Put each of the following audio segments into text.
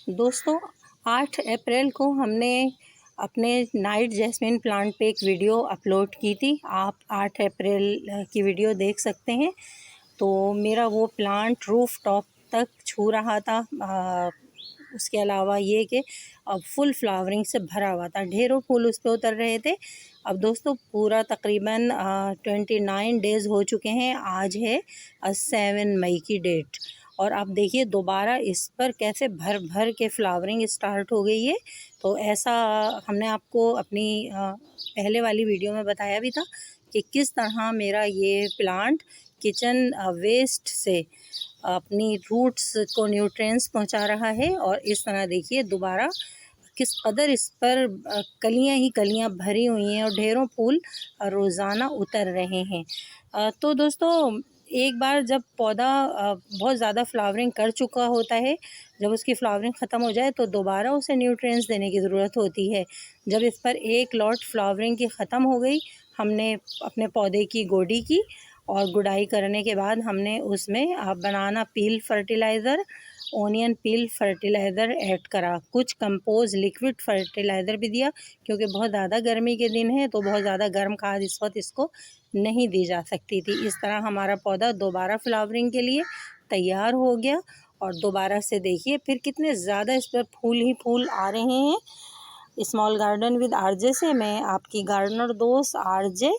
दोस्तों 8 अप्रैल को हमने अपने नाइट जैस्मिन प्लांट पे एक वीडियो अपलोड की थी। आप 8 अप्रैल की वीडियो देख सकते हैं। तो मेरा वो प्लांट रूफ टॉप तक छू रहा था। उसके अलावा ये कि अब फुल फ्लावरिंग से भरा हुआ था, ढेरों फूल उस पर उतर रहे थे। अब दोस्तों पूरा तकरीबन 29 डेज़ हो चुके हैं। आज है 7 मई की डेट और आप देखिए दोबारा इस पर कैसे भर भर के फ्लावरिंग स्टार्ट हो गई है। तो ऐसा हमने आपको अपनी पहले वाली वीडियो में बताया भी था कि किस तरह मेरा ये प्लांट किचन वेस्ट से अपनी रूट्स को न्यूट्रिएंट्स पहुंचा रहा है। और इस तरह देखिए दोबारा किस कदर इस पर कलियां ही कलियां भरी हुई हैं और ढेरों फूल रोज़ाना उतर रहे हैं। तो दोस्तों एक बार जब पौधा बहुत ज़्यादा फ्लावरिंग कर चुका होता है, जब उसकी फ्लावरिंग ख़त्म हो जाए तो दोबारा उसे न्यूट्रिएंट्स देने की ज़रूरत होती है। जब इस पर एक लॉट फ्लावरिंग की ख़त्म हो गई, हमने अपने पौधे की गोडी की और गुड़ाई करने के बाद हमने उसमें banana peel fertiliser, onion peel fertiliser add करा, कुछ कंपोज लिक्विड फर्टिलाइज़र भी दिया क्योंकि बहुत ज़्यादा गर्मी के दिन है तो बहुत ज़्यादा गर्म खाद इस वक्त इसको नहीं दी जा सकती थी। इस तरह हमारा पौधा दोबारा फ्लावरिंग के लिए तैयार हो गया और दोबारा से देखिए फिर कितने ज़्यादा इस पर फूल ही फूल आ रहे हैं। स्मॉल गार्डन विद आरजे से मैं आपकी गार्डनर दोस्त आरजे।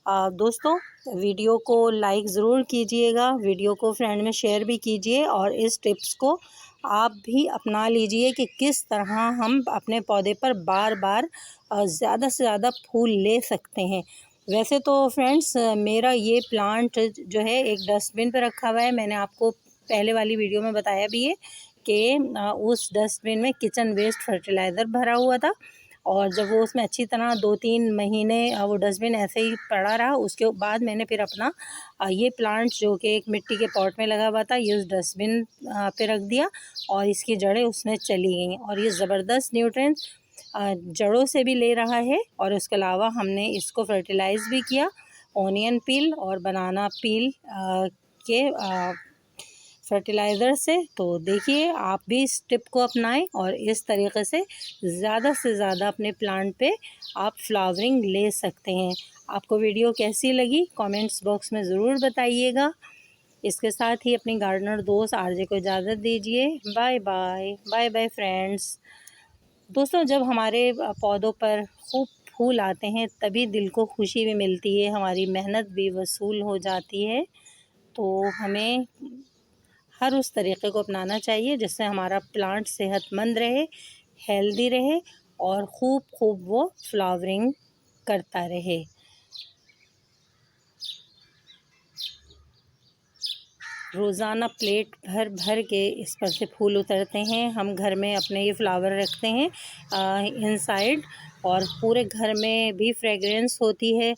दोस्तों वीडियो को लाइक ज़रूर कीजिएगा, वीडियो को फ्रेंड में शेयर भी कीजिए और इस टिप्स को आप भी अपना लीजिए कि किस तरह हम अपने पौधे पर बार बार ज़्यादा से ज़्यादा फूल ले सकते हैं। वैसे तो फ्रेंड्स मेरा ये प्लांट जो है एक डस्टबिन पे रखा हुआ है। मैंने आपको पहले वाली वीडियो में बताया भी है कि उस डस्टबिन में किचन वेस्ट फर्टिलाइज़र भरा हुआ था और जब वो उसमें अच्छी तरह 2-3 महीने वो डस्टबिन ऐसे ही पड़ा रहा, उसके बाद मैंने फिर अपना ये प्लांट जो कि एक मिट्टी के पॉट में लगा हुआ था ये उस डस्टबिन पे रख दिया और इसकी जड़ें उसमें चली गईं और ये ज़बरदस्त न्यूट्रिएंट्स जड़ों से भी ले रहा है। और उसके अलावा हमने इसको फर्टिलाइज़ भी किया ओनियन पील और बनाना पील के फर्टिलाइज़र से। तो देखिए आप भी इस टिप को अपनाएं और इस तरीके से ज़्यादा अपने प्लांट पे आप फ्लावरिंग ले सकते हैं। आपको वीडियो कैसी लगी कमेंट्स बॉक्स में ज़रूर बताइएगा। इसके साथ ही अपनी गार्डनर दोस्त आरजे को इजाज़त दीजिए। Bye bye, bye bye friends. दोस्तों जब हमारे पौधों पर खूब फूल आते हैं तभी दिल को खुशी भी मिलती है, हमारी मेहनत भी वसूल हो जाती है। तो हमें हर उस तरीक़े को अपनाना चाहिए जिससे हमारा प्लांट सेहतमंद रहे, हेल्दी रहे और खूब वो फ्लावरिंग करता रहे। रोज़ाना प्लेट भर भर के इस पर से फूल उतरते हैं। हम घर में अपने ये फ्लावर रखते हैं इनसाइड और पूरे घर में भी फ्रेगरेंस होती है।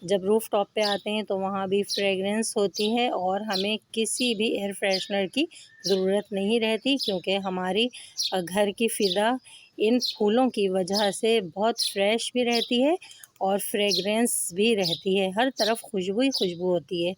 जब रूफ टॉप पे आते हैं तो वहाँ भी फ्रेगरेंस होती है और हमें किसी भी एयर फ्रेशनर की ज़रूरत नहीं रहती क्योंकि हमारी घर की फ़िज़ा इन फूलों की वजह से बहुत फ्रेश भी रहती है और फ्रेगरेंस भी रहती है। हर तरफ खुशबू ही खुशबू होती है।